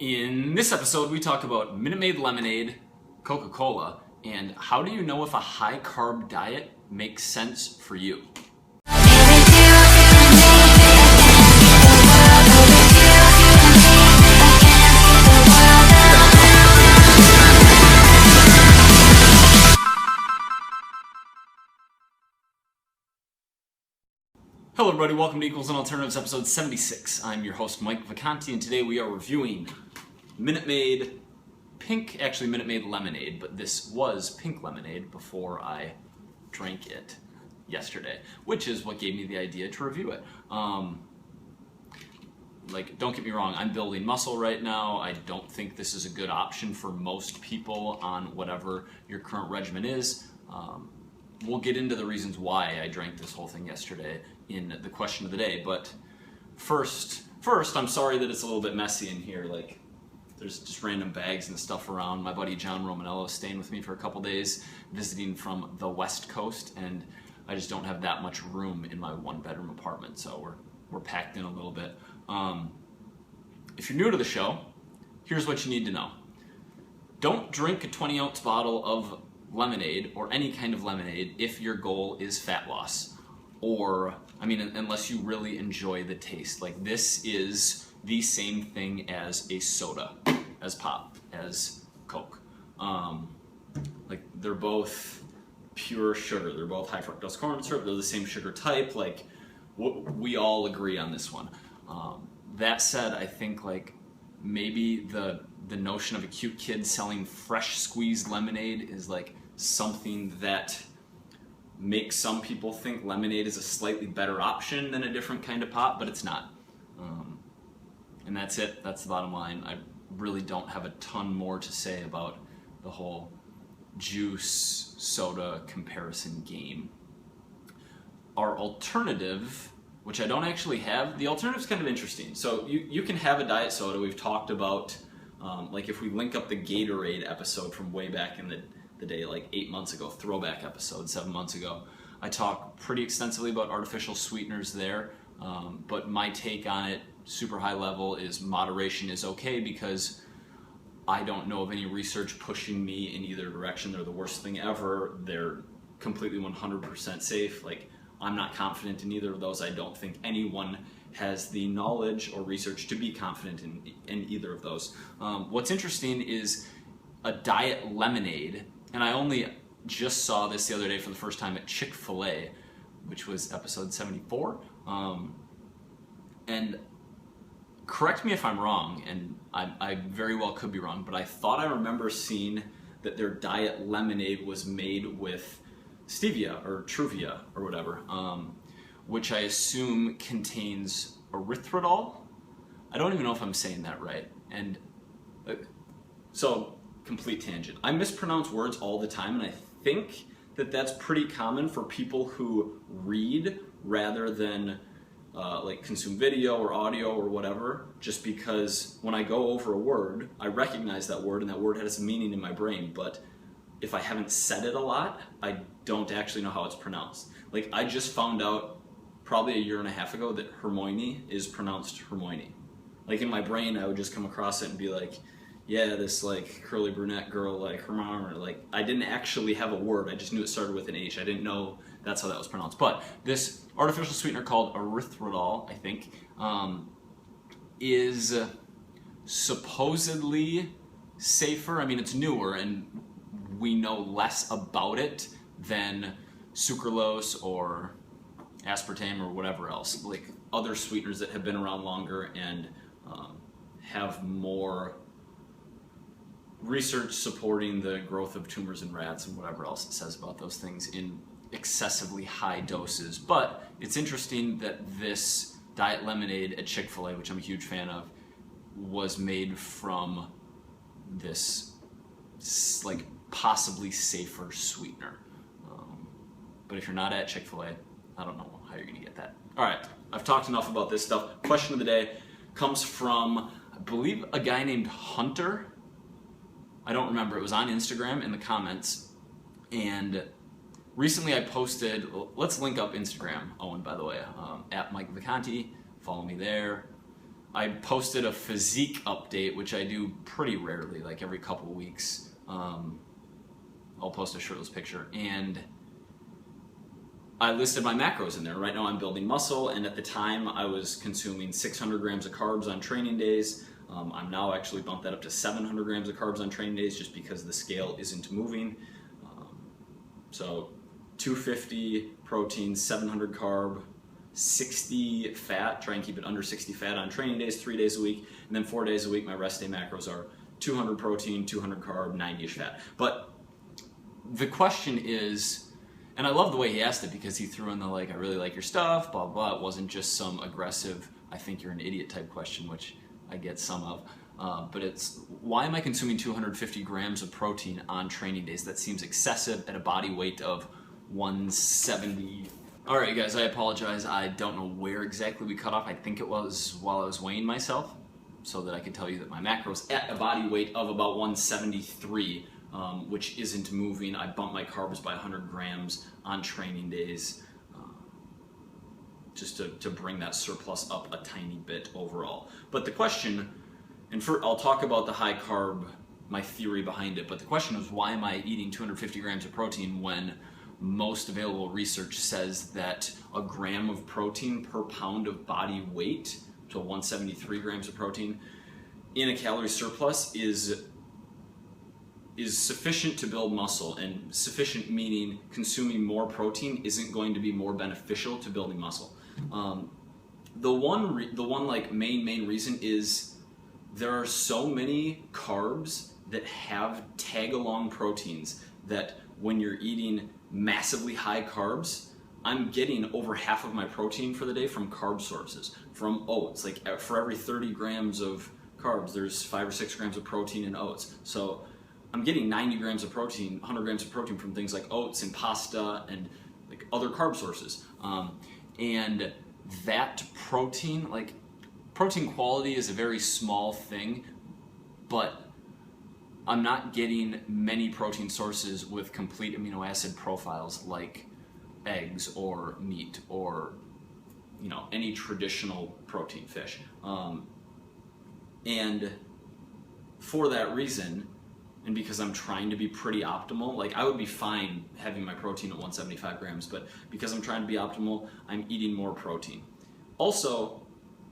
In this episode, we talk about Minute Maid lemonade, Coca-Cola, and how do you know if a high-carb diet makes sense for you? Hello everybody, welcome to Equals and Alternatives episode 76. I'm your host Mike Vacanti, and today we are reviewing Minute Maid Pink, actually Minute Maid Lemonade, but this was pink lemonade before I drank it yesterday, which is what gave me the idea to review it. Don't get me wrong, I'm building muscle right now. I don't think this is a good option for most people on whatever your current regimen is. We'll get into the reasons why I drank this whole thing yesterday in the question of the day, but first, I'm sorry that it's a little bit messy in here. Like, there's just random bags and stuff around. My buddy John Romanello is staying with me for a couple days, visiting from the West Coast, and I just don't have that much room in my one-bedroom apartment, so we're packed in a little bit. If you're new to the show, here's what you need to know. Don't drink a 20-ounce bottle of lemonade or any kind of lemonade if your goal is fat loss, or unless you really enjoy the taste. Like, this is the same thing as a soda, as pop, as Coke. They're both pure sugar. They're both high fructose corn syrup. They're the same sugar type. Like, we all agree on this one. That said, I think maybe the notion of a cute kid selling fresh squeezed lemonade is something that makes some people think lemonade is a slightly better option than a different kind of pop, but it's not. And that's it. That's the bottom line. I really don't have a ton more to say about the whole juice soda comparison game. Our alternative, which I don't actually have, the alternative's kind of interesting. So you can have a diet soda. We've talked about, if we link up the Gatorade episode from way back in the day, 8 months ago, throwback episode, 7 months ago, I talked pretty extensively about artificial sweeteners there, but my take on it, super high level, is moderation is okay, because I don't know of any research pushing me in either direction. They're the worst thing ever. They're completely 100% safe. I'm not confident in either of those. I don't think anyone has the knowledge or research to be confident in either of those. What's interesting is a diet lemonade, and I only just saw this the other day for the first time at Chick-fil-A, which was episode 74. And correct me if I'm wrong, and I very well could be wrong, but I thought I remember seeing that their diet lemonade was made with stevia or truvia or whatever, which I assume contains erythritol. I don't even know if I'm saying that right. And so, complete tangent. I mispronounce words all the time, and I think that that's pretty common for people who read rather than consume video or audio or whatever, just because when I go over a word, I recognize that word and that word has meaning in my brain, but if I haven't said it a lot, I don't actually know how it's pronounced. I just found out probably a year and a half ago that Hermione is pronounced Hermione. In my brain, I would just come across it and be like, yeah, this curly brunette girl, Hermione. I didn't actually have a word. I just knew it started with an H. I didn't know that's how that was pronounced. But this artificial sweetener called erythritol, I think, is supposedly safer. It's newer, and we know less about it than sucralose or aspartame or whatever else, other sweeteners that have been around longer and have more research supporting the growth of tumors in rats and whatever else it says about those things in excessively high doses. But it's interesting that this diet lemonade at Chick-fil-A, which I'm a huge fan of, was made from this possibly safer sweetener. But if you're not at Chick-fil-A, I don't know how you're gonna get that. All right, I've talked enough about this stuff. Question of the day comes from, I believe, a guy named Hunter. I don't remember. It was on Instagram in the comments. And recently I posted, let's link up Instagram, Owen, by the way, at Mike Vacanti. Follow me there. I posted a Physique update, which I do pretty rarely, like every couple of weeks. I'll post a shirtless picture, and I listed my macros in there. Right now I'm building muscle, and at the time I was consuming 600 grams of carbs on training days. I'm now actually bumped that up to 700 grams of carbs on training days just because the scale isn't moving. So 250 protein, 700 carb, 60 fat, try and keep it under 60 fat on training days, 3 days a week, and then 4 days a week my rest day macros are 200 protein, 200 carb, 90-ish fat. But the question is, and I love the way he asked it because he threw in the like, I really like your stuff, blah, blah. It wasn't just some aggressive, I think you're an idiot type question, which I get some of. But it's, why am I consuming 250 grams of protein on training days? That seems excessive at a body weight of 170. All right, guys, I apologize. I don't know where exactly we cut off. I think it was while I was weighing myself, so that I could tell you that my macros at a body weight of about 173, which isn't moving. I bumped my carbs by 100 grams on training days, just to bring that surplus up a tiny bit overall. But the question, and I'll talk about the high carb, my theory behind it, but the question was, why am I eating 250 grams of protein when most available research says that a gram of protein per pound of body weight, so 173 grams of protein, in a calorie surplus is sufficient to build muscle, and sufficient meaning consuming more protein isn't going to be more beneficial to building muscle. The one like main reason is there are so many carbs that have tag-along proteins that when you're eating massively high carbs, I'm getting over half of my protein for the day from carb sources, from oats. Like for every 30 grams of carbs, there's 5 or 6 grams of protein in oats. So I'm getting 90 grams of protein, 100 grams of protein from things like oats and pasta and like other carb sources. And that protein, like protein quality is a very small thing, but I'm not getting many protein sources with complete amino acid profiles like eggs or meat or, you know, any traditional protein, fish. And for that reason, and because I'm trying to be pretty optimal, like I would be fine having my protein at 175 grams, but because I'm trying to be optimal, I'm eating more protein. Also,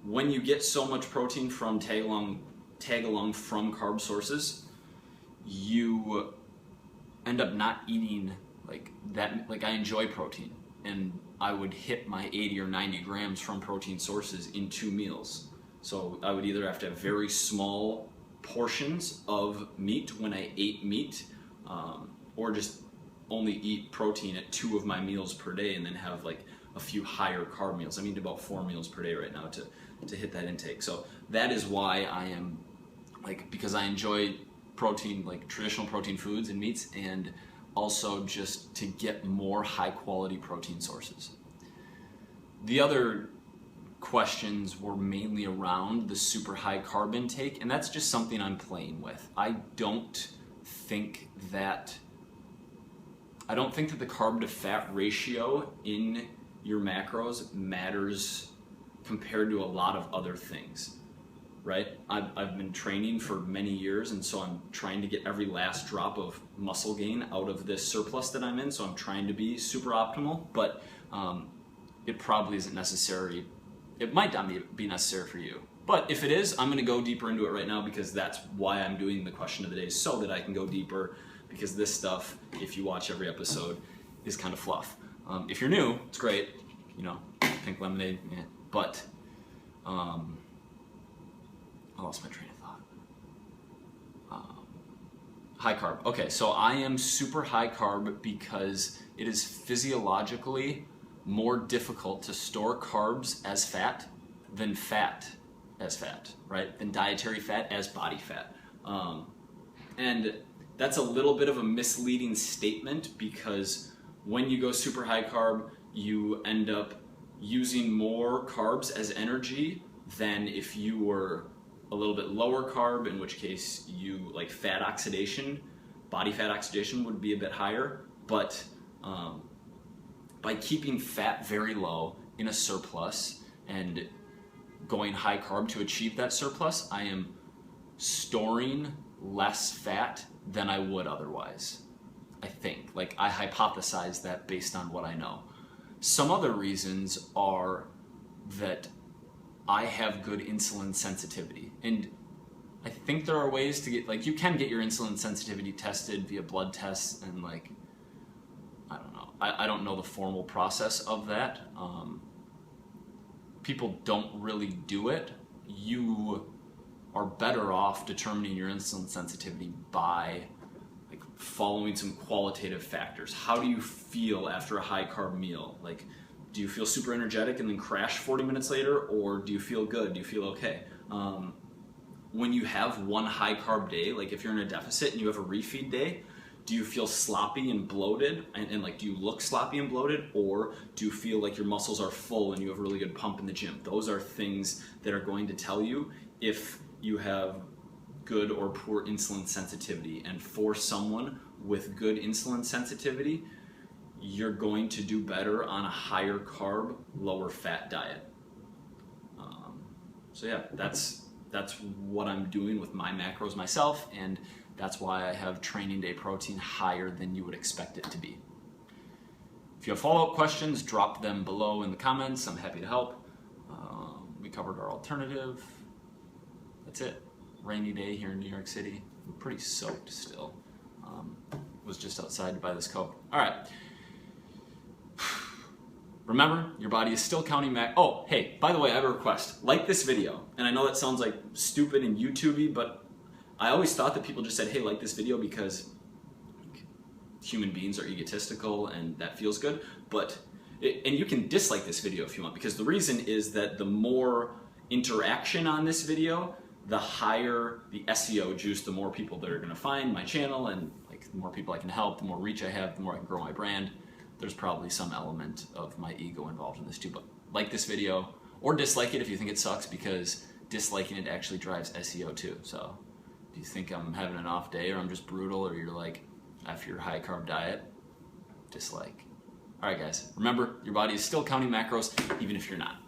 when you get so much protein from tag along from carb sources, you end up not eating like that. Like I enjoy protein, and I would hit my 80 or 90 grams from protein sources in 2 meals. So I would either have to have very small portions of meat when I ate meat, or just only eat protein at 2 of my meals per day and then have like a few higher carb meals. I mean about 4 meals per day right now to hit that intake. So that is why I am like, because I enjoy protein, like traditional protein foods and meats, and also just to get more high quality protein sources. The other questions were mainly around the super high carb intake, and that's just something I'm playing with. I don't think that the carb to fat ratio in your macros matters compared to a lot of other things. Right? I've been training for many years, and so I'm trying to get every last drop of muscle gain out of this surplus that I'm in, so I'm trying to be super optimal, but it probably isn't necessary. It might not be necessary for you. But if it is, I'm going to go deeper into it right now, because that's why I'm doing the question of the day, so that I can go deeper, because this stuff, if you watch every episode, is kind of fluff. If you're new, it's great, you know, pink lemonade, yeah. But I lost my train of thought. High carb. Okay, so I am super high carb because it is physiologically more difficult to store carbs as fat than fat as fat, right? Than dietary fat as body fat. And that's a little bit of a misleading statement, because when you go super high carb, you end up using more carbs as energy than if you were a little bit lower carb, in which case you like fat oxidation, body fat oxidation would be a bit higher. But by keeping fat very low in a surplus and going high carb to achieve that surplus, I am storing less fat than I would otherwise. I think, like, I hypothesize that based on what I know. Some other reasons are that I have good insulin sensitivity, and I think there are ways to get, like, you can get your insulin sensitivity tested via blood tests, and like, I don't know. I don't know the formal process of that. People don't really do it. You are better off determining your insulin sensitivity by like following some qualitative factors. How do you feel after a high carb meal? Like, do you feel super energetic and then crash 40 minutes later, or do you feel good? Do you feel okay? When you have one high carb day, like if you're in a deficit and you have a refeed day, do you feel sloppy and bloated, and like, do you look sloppy and bloated, or do you feel like your muscles are full and you have a really good pump in the gym? Those are things that are going to tell you if you have good or poor insulin sensitivity. And for someone with good insulin sensitivity, you're going to do better on a higher carb, lower fat diet. So yeah, that's what I'm doing with my macros myself, and that's why I have training day protein higher than you would expect it to be. If you have follow-up questions, drop them below in the comments. I'm happy to help. We covered our alternative. That's it. Rainy day here in New York City. I'm pretty soaked still. Was just outside to buy this Coke. All right. Remember, your body is still counting Oh, hey, by the way, I have a request. Like this video. And I know that sounds like stupid and YouTube-y, but I always thought that people just said, hey, like this video because human beings are egotistical and that feels good. And you can dislike this video if you want, because the reason is that the more interaction on this video, the higher the SEO juice, the more people that are going to find my channel, and like the more people I can help, the more reach I have, the more I can grow my brand. There's probably some element of my ego involved in this too, but like this video or dislike it if you think it sucks, because disliking it actually drives SEO too. So do you think I'm having an off day, or I'm just brutal, or you're like, after your high carb diet, dislike. All right guys, remember, your body is still counting macros even if you're not.